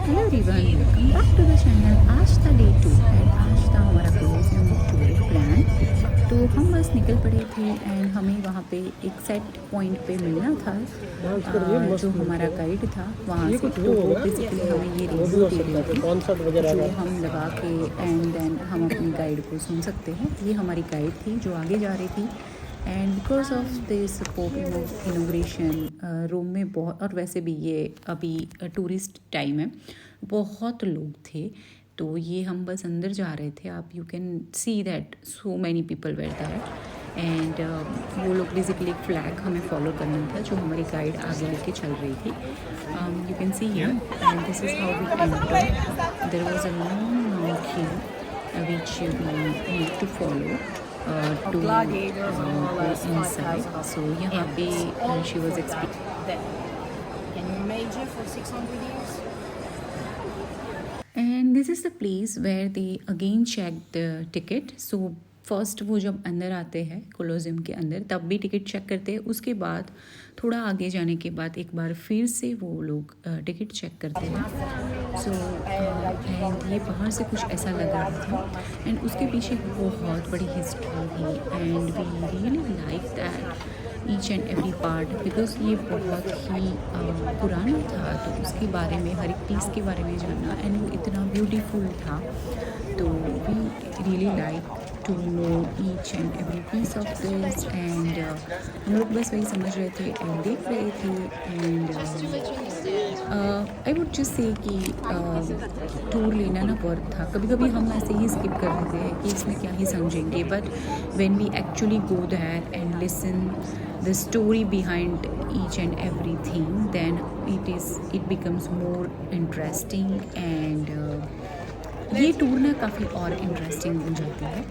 Hello everyone, welcome back to the channel. आज था day 2 and आज था हमारा कोलोसियम टूर प्लान। तो हम बस निकल पड़े थे एंड हमें वहाँ पे एक सेट पॉइंट पे मिलना था। जो हमारा गाइड था वहाँ से, तो वो बेसिकली हमें ये रेडियो दे रही थी जो हम लगा के एंड देन हम अपने गाइड को सुन सकते हैं। ये हमारी गाइड थी जो आगे जा रही थी। And because of this Pope inauguration Rome में बहुत, और वैसे भी ये अभी टूरिस्ट टाइम है, बहुत लोग थे। तो ये हम बस अंदर जा रहे थे। आप you can see that so many people were that. And वो लोग बेसिकली एक फ्लैग हमें फॉलो करना था जो हमारी गाइड आगे लेके चल रही थी। You can see here and this is how we enter. There was a long queue which we need to follow to go inside. So यहाँ पे she was explaining. Can you imagine for 600 years? And this is the place where they again check the ticket. So first वो जब अंदर आते हैं Colosseum के अंदर तब भी टिकट चेक करते हैं। उसके बाद थोड़ा आगे जाने के बाद एक बार फिर से वो लोग टिकट चेक करते हैं। सो एंड ये बाहर से कुछ ऐसा लग रहा था एंड उसके पीछे बहुत बड़ी हिस्ट्री थी and we really like that each and every part because ये बहुत ही पुराना था। तो उसके बारे में हर एक पीस के बारे में जानना एंड वो इतना ब्यूटीफुल था। तो we really like to know each and every piece of this. And हम लोग बस वही समझ रहे थे एंड देख रहे थे। And I would just say कि टूर लेना ना वर्थ था। कभी कभी हम ऐसे ही स्किप कर देते हैं कि इसमें क्या ही समझेंगे, but when we actually go there and listen the story behind each and every thing then it becomes more interesting. And ये टूर ना काफ़ी और इंटरेस्टिंग बन जाती है।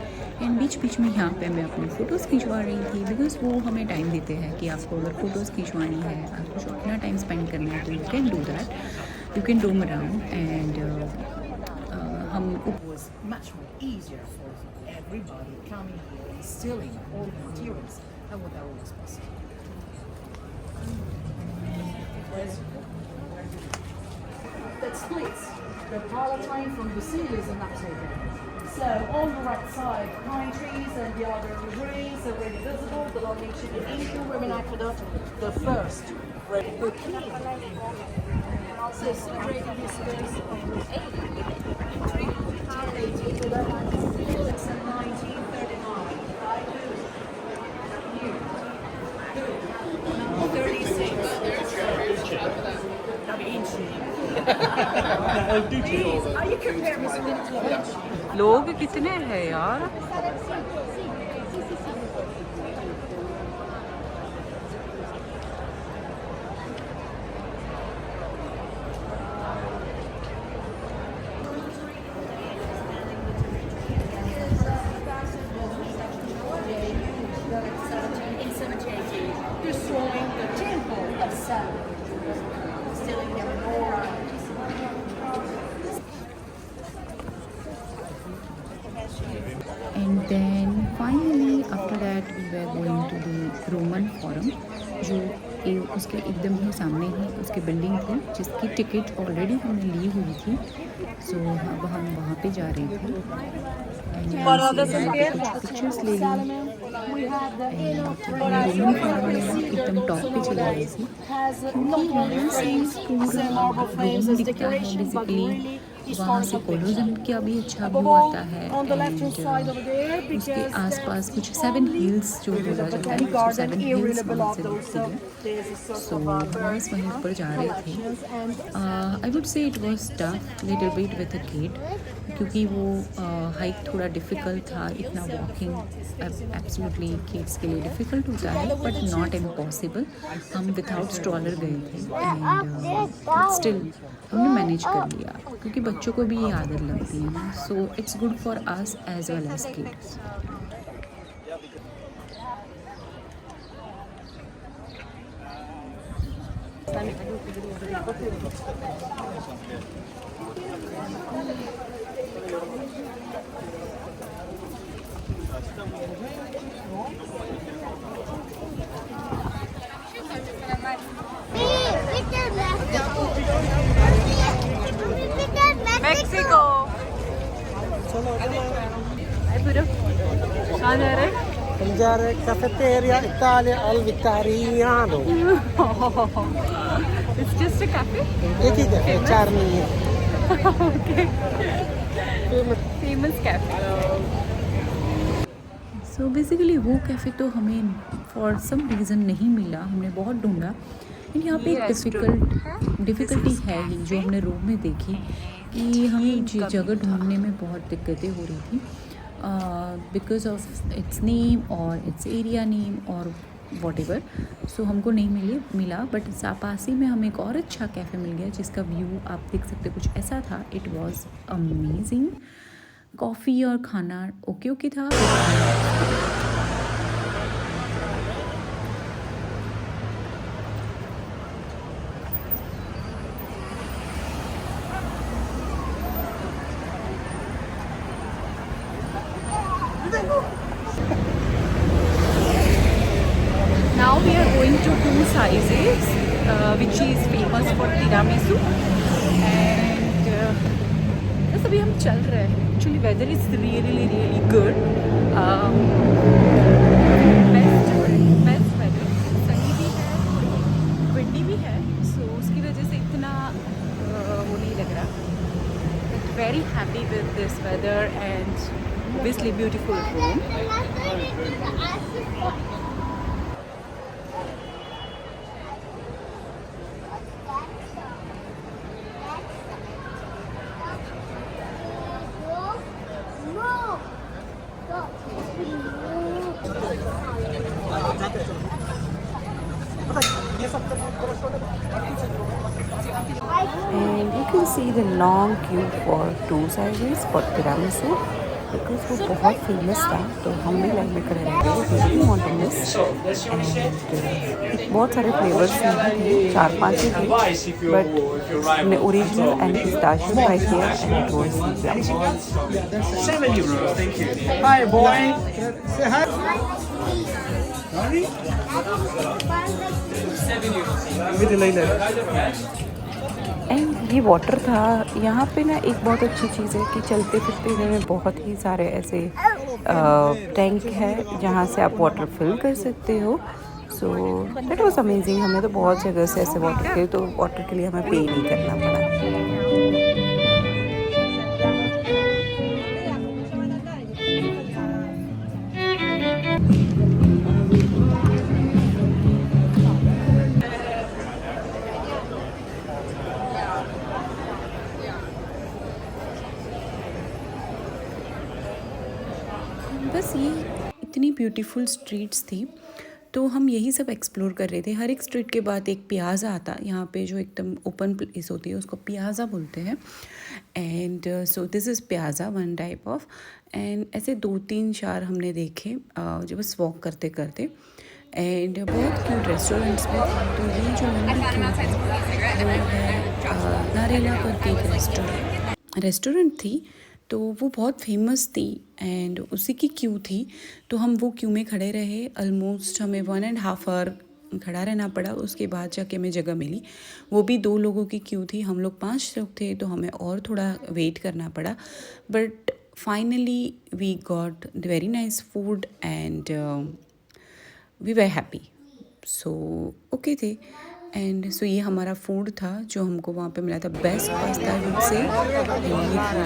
एंड बीच बीच में यहाँ पे मैं अपनी फ़ोटोज़ खिंचवा रही थी बिकॉज़ वो हमें टाइम देते हैं कि आपको अगर फ़ोटोज़ खिंचवानी है, आपको अपना टाइम स्पेंड करना है तो you can do that, you can roam around. And हम Was much more easier for everybody coming here and stealing all the materials than what that was possible. That splits the Palatine from Basilius and Octavian. So on the right side, pine trees and the other ruins are already visible, belonging to the Inca Roman aqueduct, the first Roman. So celebrating this space of 1939. Are you comparing this to the लोग कितने हैं यार। in 1780, destroying the temple of Saturn, stealing their menorah. And then finally after that we were going to the Roman Forum जो उसके एकदम ही सामने ही उसकी building थी जिसकी टिकट ऑलरेडी हमने ली हुई थी। सो अब हम वहाँ पे जा रहे थे एंड कुछ पिक्चर्स ले ली। एंड रोमन फॉरम में एकदम टॉप पे चले गए थे क्योंकि यहाँ से पूरा रोम दिखता है बेसिकली। वहाँ से कोलोसियम का भी अच्छा व्यू आता है एंड उसके आसपास कुछ 7 हिल्स जो बोला जाता है, उसको 7 हिल्स वहाँ से दिखती है। सो बस वहीं ऊपर जा रहे थे। I would say it was tough little bit with a kid क्योंकि वो हाइक थोड़ा डिफ़िकल्ट था। इतना वॉकिंग एब्सोल्युटली किड्स के लिए डिफ़िकल्ट होता है बट नॉट इम्पॉसिबल। हम विदाउट स्ट्रॉलर गए थे एंड स्टिल हमने मैनेज कर लिया क्योंकि बच्चों को भी ये आदत लगती है ना। So it's good for us as well as kids. Victor left. कहाँ जा रहे हैं? हम जा रहे हैं cafeteria Italia al Vittoriano. It's just a cafe? एक ही कैफे, 4 नहीं है। Okay. Famous cafe. So basically वो कैफ़े तो हमें फॉर सम रीज़न नहीं मिला, हमने बहुत ढूंढा। लेकिन यहाँ पे एक डिफ़िकल्टी है ही जो हमने रूम में देखी कि हमें जगह ढूंढने में बहुत दिक्कतें हो रही थी बिकॉज ऑफ इट्स नेम और इट्स एरिया नेम और वॉटेवर। सो हमको नहीं मिला बट पासी में हमें एक और अच्छा कैफ़े मिल गया जिसका व्यू आप देख सकते कुछ ऐसा था। It was amazing. कॉफ़ी और खाना ओके था। Now we are going to two sizes, which is famous for tiramisu, and बस अभी हम चल रहे हैं। Actually weather is really good. Best weather. Sunny भी है, windy भी है, so उसकी वजह से इतना वो नहीं लग रहा। But very happy with this weather and obviously beautiful room. And you can see the long queue for two sizes for tiramisu because वो बहुत फेमस था तो हम भी लाइन में खड़े रह गए। We didn't want to miss and बहुत सारे फ्लेवर्स नहीं थे, 4-5 ही थे बट हमने ओरिजिनल एंड पिस्ताशियो ट्राई किया and it was €7. Thank you. Hi boy. Say hi. And ये वाटर था। यहाँ पे ना एक बहुत अच्छी चीज़ है कि चलते फिरते हुए में बहुत ही सारे ऐसे टैंक है जहाँ से आप वाटर फिल कर सकते हो। So that was amazing. हमें तो बहुत जगह से ऐसे वाटर के तो वाटर के लिए हमें पे नहीं करना पड़ा। बस ये इतनी ब्यूटीफुल स्ट्रीट्स थी तो हम यही सब एक्सप्लोर कर रहे थे। हर एक स्ट्रीट के बाद एक पियाज़ा आता, यहाँ पे जो एकदम ओपन प्लेस होती है उसको पियाज़ा बोलते हैं। And so this is piazza one type of. And ऐसे 2-3-4 हमने देखे जो बस वॉक करते करते। एंड बहुत क्यूट रेस्टोरेंट्स में थे। तो ये जो लंबी क्यू है वो है नारेला करके एक रेस्टोरेंट थी तो वो बहुत फेमस थी एंड उसी की क्यू थी तो हम वो क्यू में खड़े रहे। ऑलमोस्ट हमें 1.5 आवर खड़ा रहना पड़ा। उसके बाद जाके हमें जगह मिली। वो भी 2 लोगों की क्यू थी, हम लोग 5 लोग थे तो हमें और थोड़ा वेट करना पड़ा but finally we got very nice food and we were happy. So okay थे। एंड सो ये हमारा फूड था जो हमको वहाँ पे मिला था। बेस्ट पास्ता वुड से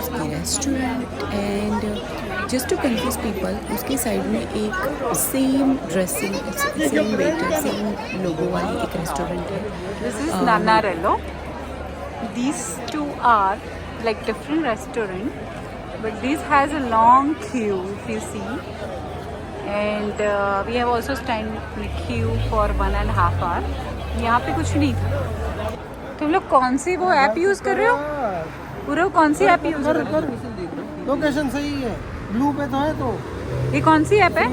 की restaurant. And just to confuse people उसकी साइड में एक same dressing same waiter same logo वाली एक रेस्टोरेंट है। This is Nanarello. These two are like different restaurant, but this has a long queue if you see. And we have also stand in queue for 1.5 hour. यहाँ पे कुछ नहीं था। तुम लोग कौन सी वो ऐप यूज़ कर रहे हो? पूरा कौन सी ऐप यूज़ कर रहे हो? लोकेशन सही है, ब्लू पे तो है तो। ये कौन सी ऐप है?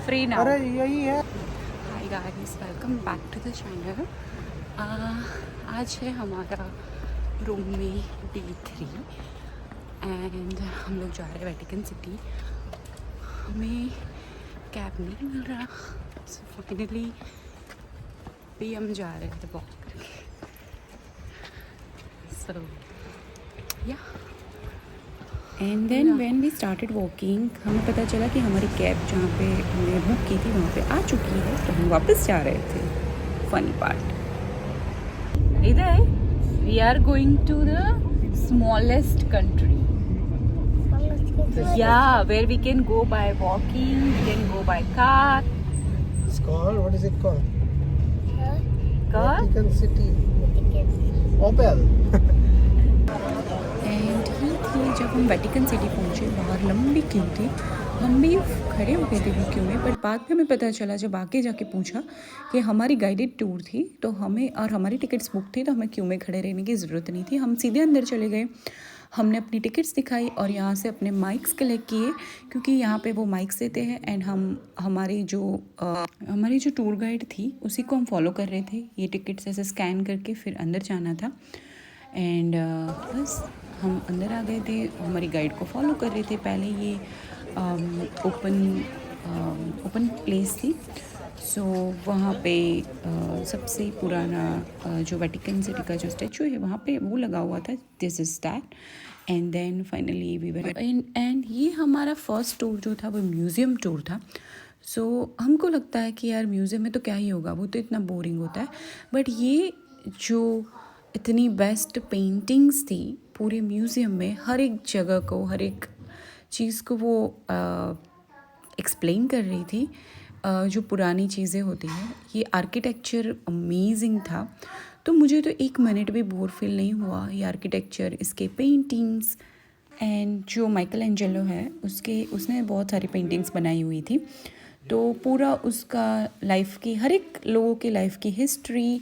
Free now. अरे यही है। Hi guys, welcome back to the channel. आज है हमारा रूम में डे 3 एंड हम लोग जा रहे हैं वेटिकन सिटी। हमें कैब नहीं मिल रहा सो फाइनली भी हम जा रहे थे वॉक करके। So yeah and then when we started walking हमें पता चला कि हमारी कैब जहाँ पे हमने बुक की थी वहाँ पे आ चुकी है, तो हम वापस जा रहे थे। फनी पार्ट इधर we are going to the smallest country, yeah, where we can go by walking, we can go by car. It's called, what is it called? Car? Vatican City. Opel. And he थी जब हम Vatican city पहुँचे, बाहर लंबी Q थी, हम भी खड़े हो गए थे वो क्यू में। बट बाद में हमें पता चला जब आगे जाके पूछा कि हमारी गाइडेड टूर थी, तो हमें और हमारी टिकट्स बुक थी, तो हमें क्यू में खड़े रहने की ज़रूरत नहीं थी। हम सीधे अंदर चले गए, हमने अपनी टिकट्स दिखाई और यहाँ से अपने माइक्स कलेक्ट किए, क्योंकि यहाँ पे वो माइक्स देते हैं। एंड हम हमारी जो टूर गाइड थी उसी को हम फॉलो कर रहे थे। ये टिकट्स ऐसे स्कैन करके फिर अंदर जाना था। एंड बस हम अंदर आ गए थे, हमारी गाइड को फॉलो कर रहे थे। पहले ये ओपन प्लेस थी, सो वहाँ पे सबसे पुराना जो वेटिकन सिटी का जो स्टैचू है वहाँ पे वो लगा हुआ था, this is that. And then finally we were and ये हमारा फर्स्ट टूर जो था वो म्यूज़ियम टूर था। सो हमको लगता है कि यार म्यूज़ियम में तो क्या ही होगा, वो तो इतना बोरिंग होता है। बट ये जो इतनी बेस्ट पेंटिंग्स थी पूरे म्यूज़ियम में, हर एक जगह को, हर एक चीज़ को वो एक्सप्लेन कर रही थी, जो पुरानी चीज़ें होती हैं। ये आर्किटेक्चर अमेजिंग था, तो मुझे तो एक मिनट भी बोर फील नहीं हुआ। ये आर्किटेक्चर, इसके पेंटिंग्स, एंड जो माइकल एंजेलो है उसने बहुत सारी पेंटिंग्स बनाई हुई थी, तो पूरा उसका लाइफ की, हर एक लोगों की लाइफ की हिस्ट्री,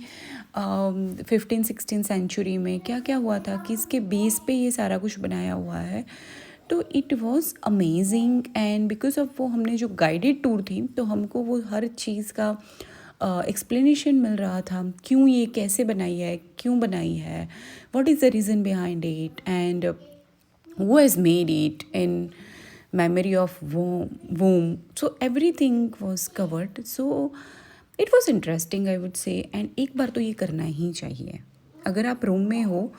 15-16 सेंचुरी में क्या क्या हुआ था, किसके बेस पे ये सारा कुछ बनाया हुआ है। तो it was amazing. And because of वो हमने जो गाइडेड टूर थी, तो हमको वो हर चीज़ का एक्सप्लेनेशन मिल रहा था, क्यों ये कैसे बनाई है, क्यों बनाई है, what is the reason behind it, and who has made it in memory of whom. So everything was covered, so it was interesting, I would say. And एक बार तो ये करना ही चाहिए। अगर आप रोम में हो,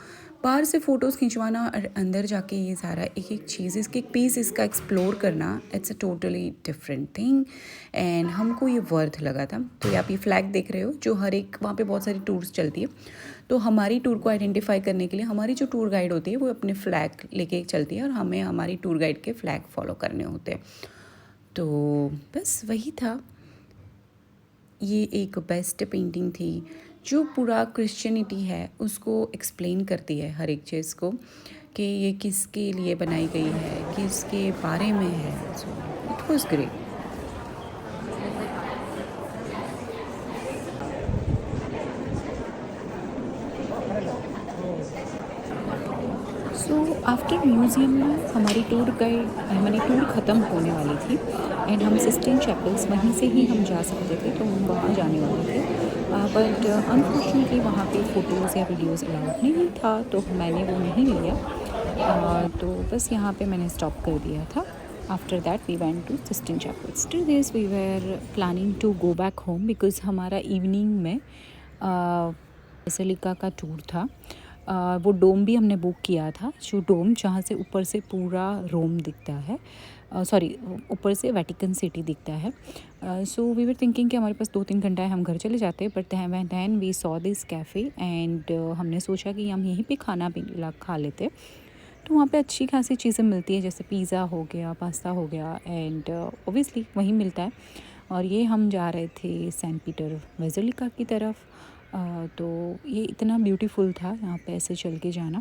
बाहर से फ़ोटोज़ खिंचवाना और अंदर जाके ये सारा एक एक चीज़, इसके एक पीस इसका एक्सप्लोर करना, it's a totally different thing. And हमको ये वर्थ लगा था। तो आप ये फ्लैग देख रहे हो, जो हर एक वहाँ पे बहुत सारी टूर्स चलती है, तो हमारी टूर को आइडेंटिफाई करने के लिए हमारी जो टूर गाइड होती है वो अपने फ्लैग लेके चलती है, और हमें हमारी टूर गाइड के फ्लैग फॉलो करने होते हैं। तो बस वही था। ये एक बेस्ट पेंटिंग थी जो पूरा क्रिश्चियनिटी है उसको एक्सप्लेन करती है, हर एक चीज़ को, कि ये किसके लिए बनाई गई है, किसके बारे में है। So it was great. So after museum हमारी टूर ख़त्म होने वाली थी, एंड हम सिस्टीन चैपल्स वहीं से ही हम जा सकते थे, तो हम वहाँ जाने वाले थे। बट अनफॉर्चुनेटली वहाँ पे फ़ोटोज़ या वीडियोज़ अलाउड नहीं था, तो मैंने वो नहीं लिया। तो बस यहाँ पे मैंने स्टॉप कर दिया था। After that we went to Sistine chapels. After this we were planning to go back home, because हमारा इवनिंग में बेसिलिका का टूर था। वो डोम भी हमने बुक किया था, जो डोम जहाँ से ऊपर से पूरा रोम दिखता है, ऊपर से वेटिकन सिटी दिखता है। सो वी वर थिंकिंग कि हमारे पास 2-3 घंटा है, हम घर चले जाते। But then we saw this cafe, and हमने सोचा कि हम यहीं पे खाना पीना खा लेते। तो वहाँ पे अच्छी खासी चीज़ें मिलती है, जैसे पिज़्ज़ा हो गया, पास्ता हो गया, एंड ऑब्वियसली वहीं मिलता है। और ये हम जा रहे थे सेंट पीटर बेसिलिका की तरफ। तो ये इतना ब्यूटीफुल था यहाँ पे ऐसे चल के जाना,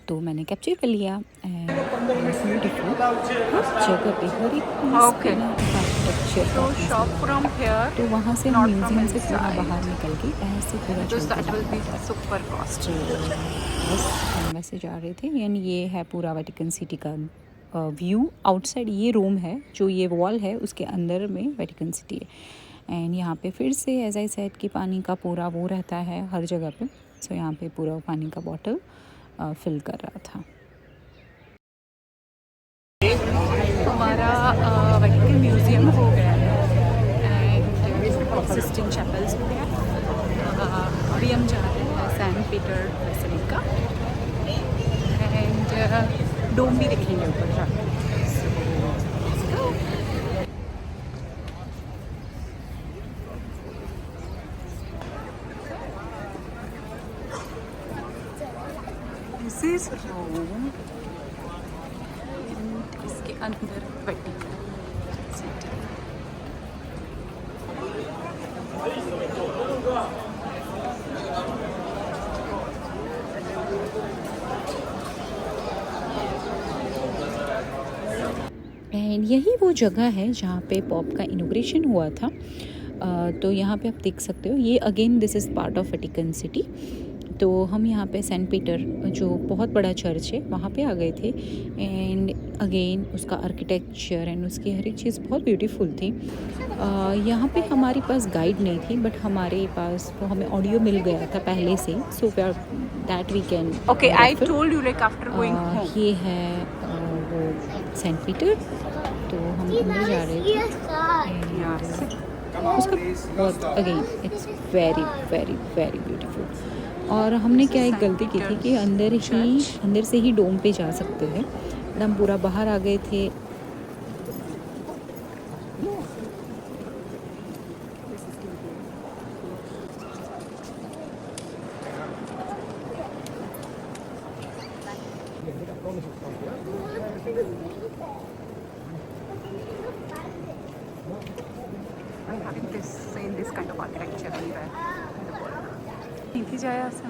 तो मैंने कैप्चर कर लिया। एंड ब्यूटीफुल जगह पे हर एक architecture So shop from here, तो वहाँ से हम not from म्यूज़ियम से पूरा inside. बाहर निकल के ऐसे पूरा because चलते that will be जाना था। super costly. बस हम वैसे जा रहे थे। यानी ये है पूरा वेटिकन सिटी का व्यू। आउटसाइड ये रोम है, जो ये वॉल है उसके अंदर में वेटिकन सिटी है। एंड यहाँ पे फिर से एज आई सेड कि पानी का पूरा वो रहता है हर जगह पे। सो यहाँ पे पूरा पानी का बॉटल फिल कर रहा था। हमारा वेटिकन म्यूज़ियम हो गया है, एंड सिस्टीन चैपल्स हो गया। अभी हम जा रहे हैं सेंट पीटर बेसिलिका, एंड डोम भी दिखेंगे ऊपर जाके। दिस इज रोम, इसके अंदर वेटिकन सिटी। एंड यही वो जगह है जहाँ पे पॉप का इनॉग्रेशन हुआ था। तो यहाँ पे आप देख सकते हो, ये again this is part of Vatican city. तो हम यहाँ पे सेंट पीटर जो बहुत बड़ा चर्च है वहाँ पे आ गए थे। एंड अगेन उसका आर्किटेक्चर एंड उसकी हर एक चीज़ बहुत ब्यूटीफुल थी। यहाँ पे हमारे पास गाइड नहीं थी, बट हमारे पास वो हमें ऑडियो मिल गया था पहले से, so that we can. Okay, I told you like after going home. ये है वो सेंट पीटर। तो हम अंदर जा रहे थे यहाँ से उसका बहुत again it's very very very beautiful. और हमने क्या एक गलती की थी कि अंदर से ही डोम पे जा सकते हैं, बट हम पूरा बाहर आ गए थे। I'm having this kind of architecture anywhere in the world. इथे जाया असं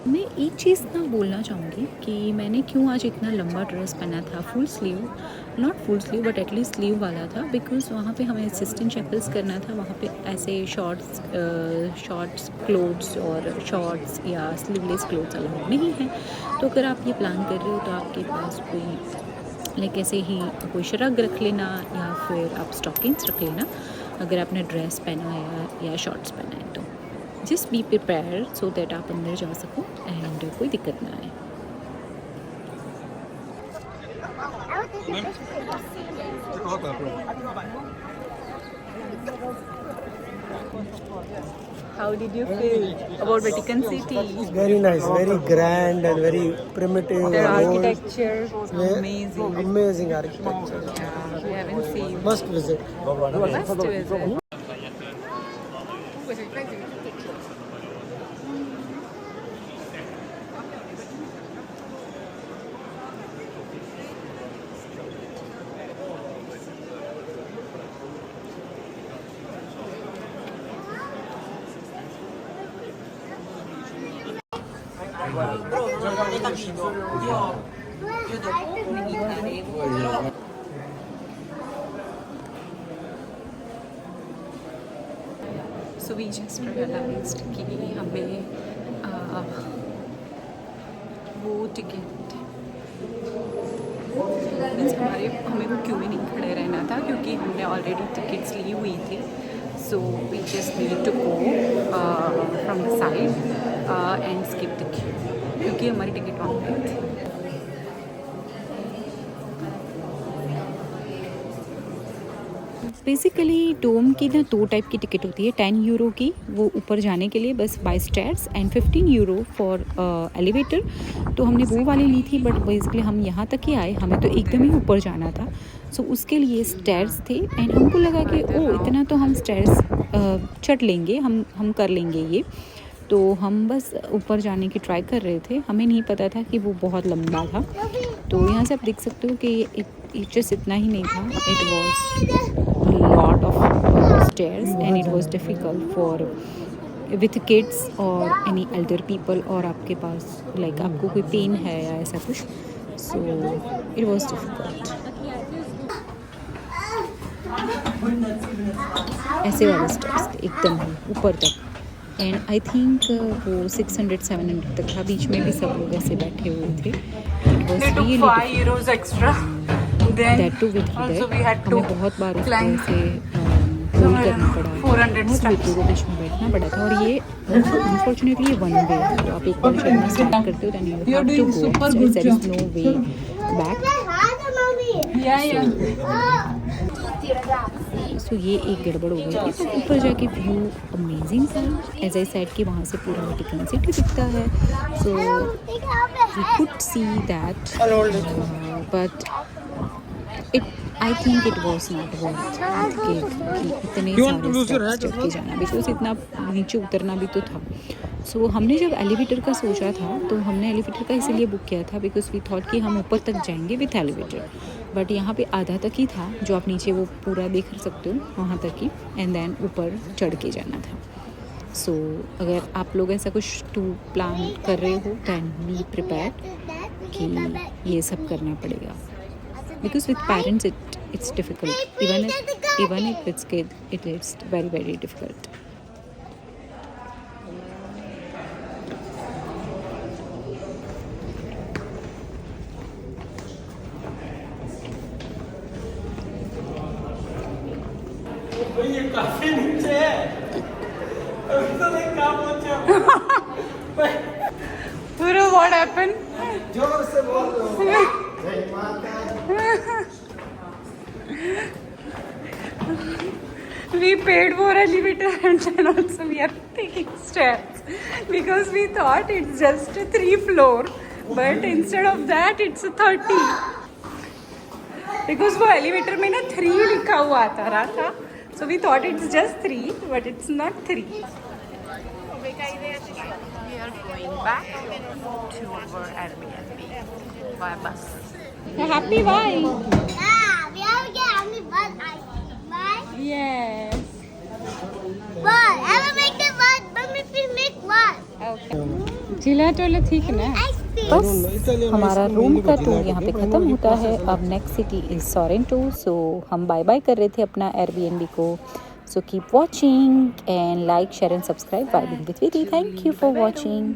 मैं एक चीज़ ना बोलना चाहूँगी कि मैंने क्यों आज इतना लंबा ड्रेस पहना था, full sleeve, not full sleeve but at least sleeve वाला था, बिकॉज़ वहाँ पे हमें सिस्टन चैपल्स करना था। वहाँ पे ऐसे शॉर्ट्स क्लोथ्स और शॉर्ट्स या स्लीवलेस क्लोथ्स अलाउड नहीं है। तो अगर आप ये प्लान कर रहे हो तो आपके पास कोई लाइक ऐसे ही कोई शरग रख लेना, या फिर आप स्टॉकिंग्स रख लेना अगर आपने ड्रेस पहना है या शॉर्ट्स पहना है। तो just be prepare so that आप अंदर जा सको एंड कोई दिक्कत ना आए। How did you feel about Vatican City? Very nice, very grand and very primitive. The and old. architecture was Yeah, amazing. Amazing architecture. Yeah, we haven't seen. Must visit. Must visit. So we just realized कि हमें वो ticket हमें वो क्यों भी नहीं खड़े रहना था, क्योंकि हमने ऑलरेडी टिकट्स ली हुई थी। So we just need to go from the side and skip the queue, क्योंकि हमारी टिकट ऑन गई थी। बेसिकली डोम की ना 2 टाइप की टिकट होती है। 10 यूरो की वो ऊपर जाने के लिए बस by stairs, and 15 euro for elevator. तो हमने वो वाली ली थी, बट बेसिकली हम यहाँ तक ही आए, हमें तो एकदम ही ऊपर जाना था। सो उसके लिए स्टेयर्स थे, एंड हमको लगा कि ओ इतना तो हम स्टेयर्स चढ़ लेंगे, हम कर लेंगे ये। तो हम बस ऊपर जाने की ट्राई कर रहे थे, हमें नहीं पता था कि वो बहुत लंबा था। तो यहाँ से आप देख सकते हो कि जस्ट इतना ही नहीं था, it was lot of stairs and it was difficult for with kids और एनी एल्डर पीपल, और आपके पास लाइक आपको कोई पेन है या ऐसा कुछ। So it was difficult. ऐसे वाले स्टेयर्स थे एकदम ही ऊपर तक, एंड आई थिंक वो 600-700 तक था। बीच में भी सब लोग ऐसे बैठे हुए थे। It was really €5 extra. Then that too with also we had to हमें बहुत बार उसको climb ऐसे होल्ड करना पड़ा, 400 बहुत steps. विपरीत देश में बैठना पड़ा था। और ये अनफॉर्चुनेटली वन वे है, तो आप एक बार चढ़ना स्टार्ट करते हो then you have to go, so there is no way back. Yeah. सो ये एक गड़बड़ हो गई थी। तो ऊपर जाके व्यू अमेजिंग था, एज आई सेड कि वहाँ से पूरा वेटिकन सिटी दिखता है। So we could see that, but I think it was not worth कि इतने सारे स्टेप्स चढ़ के जाना, बिकॉज इतना नीचे उतरना भी तो था। सो हमने जब एलिवेटर का सोचा था तो हमने एलिवेटर का इसीलिए बुक किया था बिकॉज वी थॉट कि हम ऊपर तक जाएंगे विथ एलिवेटर, बट यहाँ पे आधा तक ही था, जो आप नीचे वो पूरा देख सकते हो वहाँ तक ही, एंड देन ऊपर चढ़ के जाना था। सो अगर आप लोग ऐसा कुछ टूर प्लान कर रहे हो दैन बी प्रिपेयर्ड कि ये सब करना पड़ेगा, because with parents it's difficult, even if it's kid it is very difficult. ये काफी नीचे है, अभी तो नहीं कहाँ पहुँचा। Guru, what happened? जोर से बोल दो। जय माता। We paid for elevator and then also we are taking stairs because we thought it's just a 3 floor, but instead of that it's a 30 because वो elevator में ना 3 लिखा हुआ आता रहा था, so we thought it's just 3 but it's not 3. We are going back to our Airbnb by bus. Happy bye. Yeah, we have to get on the bus. Bye. Yes. Bus. I will make the bus, but if we make bus. Okay. जिला टोला ठीक ना? बस हमारा room का tour यहाँ पे ख़त्म होता है। अब next city is Sorrento. So हम बाय बाय कर रहे थे अपना एयरबीएनबी को। So keep watching and like share and subscribe vibing with Vidhi. Thank you for watching.